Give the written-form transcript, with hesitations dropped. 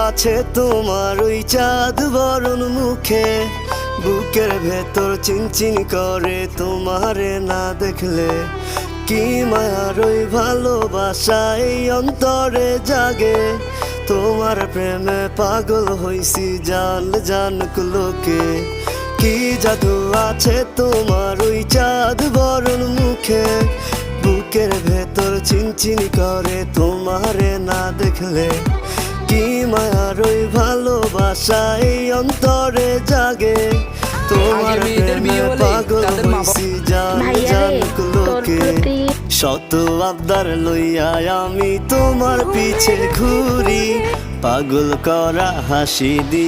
আছে তোমার ওই চাঁদ বরণ মুখে, বুকের ভেতর চিনচিন করে তোমারে না দেখলে। কি মায়ার ওই ভালোবাসা এই অন্তরে জাগে, তোমার প্রেমে পাগল হইছি জান জানুক লোকে। কি জাদু আছে তোমার ওই চাঁদ বরণ মুখে, বুকের ভেতর চিনচিন করে তোমারে না দেখলে। কি মায়ার ওই ভালোবাসা এই অন্তরে জাগে, তোমার প্রেমে পাগল হইছি জান জানুক লোকে। শত আবদার লইয়া আমি তোমার পিছে ঘুরি, পাগল করা হাসি দি।